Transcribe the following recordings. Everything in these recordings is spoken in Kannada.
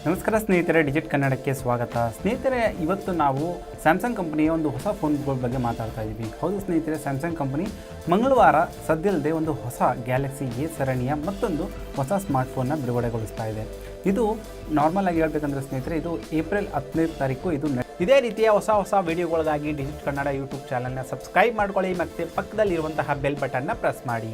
ನಮಸ್ಕಾರ ಸ್ನೇಹಿತರೆ, ಡಿಜಿಟ್ ಕನ್ನಡಕ್ಕೆ ಸ್ವಾಗತ. ಸ್ನೇಹಿತರೆ, ಇವತ್ತು ನಾವು ಸ್ಯಾಮ್ಸಂಗ್ ಕಂಪನಿಯ ಒಂದು ಹೊಸ ಫೋನ್ಗಳ ಬಗ್ಗೆ ಮಾತಾಡ್ತಾ ಇದ್ದೀವಿ. ಹೌದು ಸ್ನೇಹಿತರೆ, ಸ್ಯಾಮ್ಸಂಗ್ ಕಂಪನಿ ಮಂಗಳವಾರ ಸದ್ಯಲ್ಲದೆ ಒಂದು ಹೊಸ ಗ್ಯಾಲಕ್ಸಿ ಎ ಸರಣಿಯ ಮತ್ತೊಂದು ಹೊಸ ಸ್ಮಾರ್ಟ್ಫೋನ್ನ ಬಿಡುಗಡೆಗೊಳಿಸ್ತಾ ಇದೆ. ಇದು ನಾರ್ಮಲ್ ಆಗಿ ಹೇಳ್ಬೇಕಂದ್ರೆ ಸ್ನೇಹಿತರೆ, ಇದು ಏಪ್ರಿಲ್ 15ನೇ ತಾರೀಕು ಇದು ಇದೇ ರೀತಿಯ ಹೊಸ ವಿಡಿಯೋಗಳಿಗಾಗಿ ಡಿಜಿಟ್ ಕನ್ನಡ ಯೂಟ್ಯೂಬ್ ಚಾನಲ್ನ ಸಬ್ಸ್ಕ್ರೈಬ್ ಮಾಡ್ಕೊಳ್ಳಿ ಮತ್ತು ಪಕ್ಕದಲ್ಲಿರುವಂತಹ ಬೆಲ್ ಬಟನ್ನ ಪ್ರೆಸ್ ಮಾಡಿ.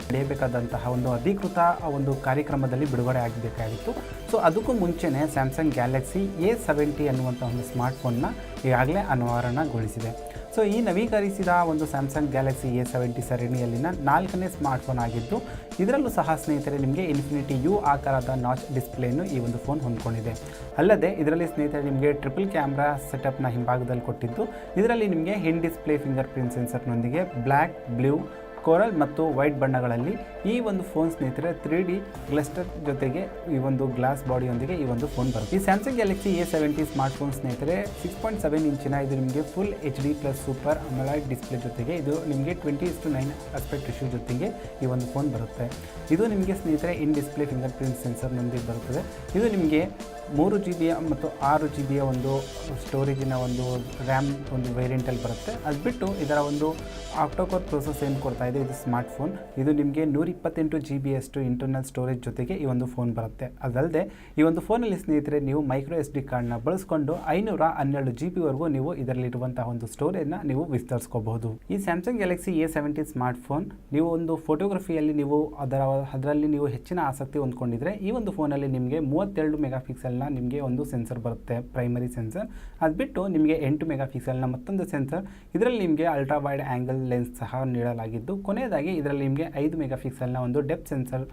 ನಡೆಯಬೇಕಾದಂತಹ ಒಂದು ಅಧಿಕೃತ ಒಂದು ಕಾರ್ಯಕ್ರಮದಲ್ಲಿ ಬಿಡುಗಡೆ ಆಗಬೇಕಾಗಿತ್ತು. ಸೊ ಅದಕ್ಕೂ ಮುಂಚೆನೇ ಸ್ಯಾಮ್ಸಂಗ್ ಗ್ಯಾಲಕ್ಸಿ A70 ಅನ್ನುವಂಥ ಒಂದು ಸ್ಮಾರ್ಟ್ಫೋನ್ನ ಈಗಾಗಲೇ ಅನಾವರಣಗೊಳಿಸಿದೆ. ಸೊ ಈ ನವೀಕರಿಸಿದ ಒಂದು ಸ್ಯಾಮ್ಸಂಗ್ ಗ್ಯಾಲಕ್ಸಿ A70 ಸರಣಿಯಲ್ಲಿನ 4ನೇ ಸ್ಮಾರ್ಟ್ಫೋನ್ ಆಗಿದ್ದು, ಇದರಲ್ಲೂ ಸಹ ಸ್ನೇಹಿತರೆ ನಿಮಗೆ ಇನ್ಫಿನಿಟಿ ಯು ಆಕಾರದ ನಾಚ್ ಡಿಸ್ಪ್ಲೇನು ಈ ಒಂದು ಫೋನ್ ಹೊಂದ್ಕೊಂಡಿದೆ. ಅಲ್ಲದೆ ಇದರಲ್ಲಿ ಸ್ನೇಹಿತರೆ ನಿಮಗೆ ಟ್ರಿಪಲ್ ಕ್ಯಾಮ್ರಾ ಸೆಟಪ್ನ ಹಿಂಭಾಗದಲ್ಲಿ ಕೊಟ್ಟಿದ್ದು, ಇದರಲ್ಲಿ ನಿಮಗೆ ಇನ್ ಡಿಸ್ಪ್ಲೇ ಫಿಂಗರ್ ಪ್ರಿಂಟ್ ಸೆನ್ಸರ್ನೊಂದಿಗೆ ಬ್ಲ್ಯಾಕ್, ಬ್ಲೂ, ಕೋರಲ್ ಮತ್ತು ವೈಟ್ ಬಣ್ಣಗಳಲ್ಲಿ ಈ ಒಂದು ಫೋನ್ ಸ್ನೇಹಿತರೆ 3D ಗ್ಲಾಸ್ಟಿಕ್ ಜೊತೆಗೆ ಈ ಒಂದು ಗ್ಲಾಸ್ ಬಾಡಿಯೊಂದಿಗೆ ಈ ಒಂದು ಫೋನ್ ಬರುತ್ತೆ. ಈ ಸ್ಯಾಮ್ಸಂಗ್ ಗ್ಯಾಲಕ್ಸಿ A70 ಸ್ಮಾರ್ಟ್ಫೋನ್ ಸ್ನೇಹಿತರೆ 6.7 ಇಂಚಿನ ಇದು ನಿಮಗೆ ಫುಲ್ HD+ ಸೂಪರ್ ಅಮೊಲೆಡ್ ಡಿಸ್ಪ್ಲೇ ಜೊತೆಗೆ ಇದು ನಿಮಗೆ 20:9 ಆಸ್ಪೆಕ್ಟ್ ರೇಷಿಯೋ ಜೊತೆಗೆ ಈ ಒಂದು ಫೋನ್ ಬರುತ್ತೆ. ಇದು ನಿಮಗೆ ಸ್ನೇಹಿತರೆ ಇನ್ ಡಿಸ್ಪ್ಲೇ ಫಿಂಗರ್ ಪ್ರಿಂಟ್ ಸೆನ್ಸರ್ನೊಂದಿಗೆ ಬರುತ್ತದೆ. ಇದು ನಿಮಗೆ 3GB ಮತ್ತು 6GB ಒಂದು ಸ್ಟೋರೇಜಿನ ಒಂದು ರ್ಯಾಮ್ ಒಂದು ವೇರಿಯಂಟಲ್ಲಿ ಬರುತ್ತೆ. ಅದು ಬಿಟ್ಟು ಇದರ ಒಂದು ಆಕ್ಟೋಕೋರ್ ಪ್ರೊಸೆಸ್ ಏನು ಕೊಡ್ತಾ ಇದೆ ಇದು ಸ್ಮಾರ್ಟ್ಫೋನ್. ಇದು ನಿಮಗೆ 128GB ಅಷ್ಟು ಇಂಟರ್ನಲ್ ಸ್ಟೋರೇಜ್ ಜೊತೆಗೆ ಈ ಒಂದು ಫೋನ್ ಬರುತ್ತೆ. ಅದಲ್ಲದೆ ಈ ಒಂದು ಫೋನಲ್ಲಿ ಸ್ನೇಹಿತರೆ ನೀವು ಮೈಕ್ರೋ SD ಕಾರ್ಡ್ನ ಬಳಸ್ಕೊಂಡು 512GB ನೀವು ಇದರಲ್ಲಿರುವಂತಹ ಒಂದು ಸ್ಟೋರೇಜ್ನ ನೀವು ವಿಸ್ತರಿಸ್ಕೋಬಹುದು. ಈ ಸ್ಯಾಮ್ಸಂಗ್ ಗ್ಯಾಲಕ್ಸಿ A70 ಸ್ಮಾರ್ಟ್ಫೋನ್ ನೀವು ಒಂದು ಫೋಟೋಗ್ರಫಿಯಲ್ಲಿ ನೀವು ಅದರಲ್ಲಿ ನೀವು ಹೆಚ್ಚಿನ ಆಸಕ್ತಿ ಹೊಂದ್ಕೊಂಡಿದ್ರೆ ಈ ಒಂದು ಫೋನಲ್ಲಿ ನಿಮಗೆ 32 ಮೆಗಾಪಿಕ್ಸೆಲ್ನ ನಿಮಗೆ ಒಂದು ಸೆನ್ಸರ್ ಬರುತ್ತೆ, ಪ್ರೈಮರಿ ಸೆನ್ಸರ್. ಅದು ಬಿಟ್ಟು ನಿಮಗೆ 8 ಮೆಗಾಪಿಕ್ಸೆಲ್ನ ಮತ್ತೊಂದು ಸೆನ್ಸರ್. ಇದರಲ್ಲಿ ನಿಮಗೆ ಅಲ್ಟ್ರಾ ವೈಡ್ ಆ್ಯಂಗಲ್ ಲೆನ್ಸ್ ಸಹ ನೀಡಲಾಗಿದ್ದು, ಕೊನೆಯದಾಗಿ ಇದರಲ್ಲಿ ನಿಮಗೆ 5 ಮೆಗಾಪಿಕ್ಸೆಲ್ನ ಒಂದು ಡೆಪ್ತ್ ಸೆನ್ಸರ್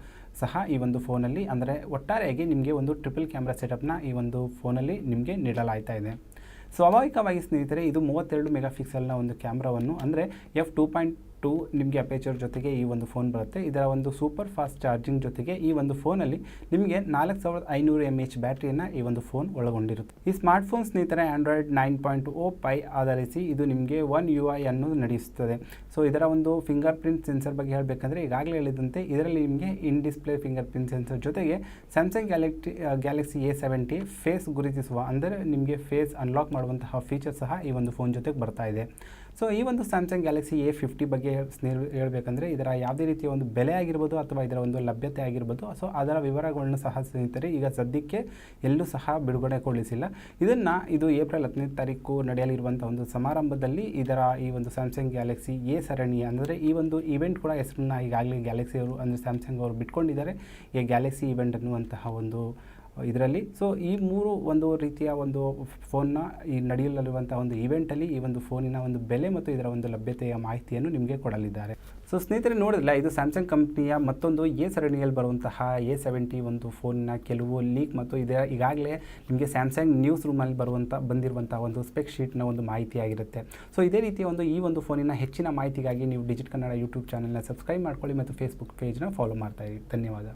ಸಹ ಈ ಒಂದು ಫೋನಲ್ಲಿ, ಅಂದರೆ ಒಟ್ಟಾರೆಯಾಗಿ ನಿಮಗೆ ಒಂದು ಟ್ರಿಪಲ್ ಕ್ಯಾಮ್ರಾ ಸೆಟಪ್ನ ಈ ಒಂದು ಫೋನಲ್ಲಿ ನಿಮಗೆ ನೀಡಲಾಗ್ತಾ ಇದೆ. ಸ್ವಾಭಾವಿಕವಾಗಿ ಸ್ನೇಹಿತರೆ ಇದು 32 ಮೆಗಾಪಿಕ್ಸೆಲ್ನ ಒಂದು ಕ್ಯಾಮ್ರಾವನ್ನು, ಅಂದರೆ f2.2 ನಿಮಗೆ ಅಪೇಚರ್ ಜೊತೆಗೆ ಈ ಒಂದು ಫೋನ್ ಬರುತ್ತೆ. ಇದರ ಒಂದು ಸೂಪರ್ ಫಾಸ್ಟ್ ಚಾರ್ಜಿಂಗ್ ಜೊತೆಗೆ ಈ ಒಂದು ಫೋನಲ್ಲಿ ನಿಮಗೆ 4500 mAh ಬ್ಯಾಟ್ರಿಯನ್ನು ಈ ಒಂದು ಫೋನ್ ಒಳಗೊಂಡಿರುತ್ತೆ. ಈ ಸ್ಮಾರ್ಟ್ಫೋನ್ ಸ್ನೇಹಿತರೆ ಆಂಡ್ರಾಯ್ಡ್ 9.0 ಪೈ ಆಧರಿಸಿ ಇದು ನಿಮಗೆ One UI ಅನ್ನು ನಡೆಸುತ್ತದೆ. ಸೊ ಇದರ ಒಂದು ಫಿಂಗರ್ ಪ್ರಿಂಟ್ ಸೆನ್ಸರ್ ಬಗ್ಗೆ ಹೇಳಬೇಕಂದ್ರೆ ಈಗಾಗಲೇ ಹೇಳಿದಂತೆ ಇದರಲ್ಲಿ ನಿಮಗೆ in display finger print sensor ಜೊತೆಗೆ ಸ್ಯಾಮ್ಸಂಗ್ ಗ್ಯಾಲಕ್ಸಿ A70 ಫೇಸ್ ಗುರುತಿಸುವ, ಅಂದರೆ ನಿಮಗೆ ಫೇಸ್ ಅನ್ಲಾಕ್ ಮಾಡುವಂತಹ ಫೀಚರ್ ಸಹ ಈ ಒಂದು ಫೋನ್ ಜೊತೆಗೆ ಬರ್ತಾ ಇದೆ. ಸೊ ಈ ಒಂದು ಸ್ಯಾಮ್ಸಂಗ್ ಗ್ಯಾಲಕ್ಸಿ A50 ಬಗ್ಗೆ ಹೇಳಬೇಕಂದ್ರೆ ಇದರ ಯಾವುದೇ ರೀತಿಯ ಒಂದು ಬೆಲೆ ಆಗಿರ್ಬೋದು ಅಥವಾ ಇದರ ಒಂದು ಲಭ್ಯತೆ ಆಗಿರ್ಬೋದು, ಸೊ ಅದರ ವಿವರಗಳನ್ನು ಸಹ ಸ್ನೇಹಿತರೆ ಈಗ ಸದ್ಯಕ್ಕೆ ಎಲ್ಲೂ ಸಹ ಬಿಡುಗಡೆಗೊಳಿಸಿಲ್ಲ. ಇದು ಏಪ್ರಿಲ್ 15ನೇ ತಾರೀಕು ನಡೆಯಲಿರುವಂಥ ಒಂದು ಸಮಾರಂಭದಲ್ಲಿ ಇದರ ಈ ಒಂದು ಸ್ಯಾಮ್ಸಂಗ್ ಗ್ಯಾಲಕ್ಸಿ A ಸರಣಿಯ, ಅಂದರೆ ಈ ಒಂದು ಇವೆಂಟ್ ಕೂಡ ಹೆಸರನ್ನ ಈಗಾಗಲೇ ಗ್ಯಾಲಕ್ಸಿ ಅವರು, ಅಂದರೆ ಸ್ಯಾಮ್ಸಂಗ್ ಅವರು ಬಿಟ್ಕೊಂಡಿದ್ದಾರೆ, ಈ ಗ್ಯಾಲಕ್ಸಿ ಇವೆಂಟ್ ಅನ್ನುವಂತಹ ಒಂದು ಇದರಲ್ಲಿ. ಸೊ ಈ ಮೂರು ಒಂದು ರೀತಿಯ ಒಂದು ಫೋನ್ನ ಈ ನಡೆಯಲಿರುವಂಥ ಒಂದು ಇವೆಂಟಲ್ಲಿ ಈ ಒಂದು ಫೋನಿನ ಒಂದು ಬೆಲೆ ಮತ್ತು ಇದರ ಒಂದು ಲಭ್ಯತೆಯ ಮಾಹಿತಿಯನ್ನು ನಿಮಗೆ ಕೊಡಲಿದ್ದಾರೆ. ಸೊ ಸ್ನೇಹಿತರೆ ನೋಡಿದ್ರಲ್ಲ, ಇದು ಸ್ಯಾಮ್ಸಂಗ್ ಕಂಪ್ನಿಯ ಮತ್ತೊಂದು A ಸರಣಿಯಲ್ಲಿ ಬರುವಂತಹ A70 ಒಂದು ಫೋನ್ನ ಕೆಲವು ಲೀಕ್ ಮತ್ತು ಇದರ ಈಗಾಗಲೇ ನಿಮಗೆ ಸ್ಯಾಮ್ಸಂಗ್ ನ್ಯೂಸ್ ರೂಮಲ್ಲಿ ಬಂದಿರುವಂಥ ಒಂದು ಸ್ಪೆಕ್ ಶೀಟ್ನ ಒಂದು ಮಾಹಿತಿ ಆಗಿರುತ್ತೆ. ಸೊ ಇದೇ ರೀತಿಯ ಈ ಒಂದು ಫೋನಿನ ಹೆಚ್ಚಿನ ಮಾಹಿತಿಗಾಗಿ ನೀವು ಡಿಜಿಟ್ ಕನ್ನಡ ಯೂಟ್ಯೂಬ್ ಚಾನಲ್ನ ಸಬ್ಸ್ಕ್ರೈಬ್ ಮಾಡ್ಕೊಳ್ಳಿ ಮತ್ತು ಫೇಸ್ಬುಕ್ ಪೇಜ್ನ ಫಾಲೋ ಮಾಡ್ತಾ ಇರಿ. ಧನ್ಯವಾದ.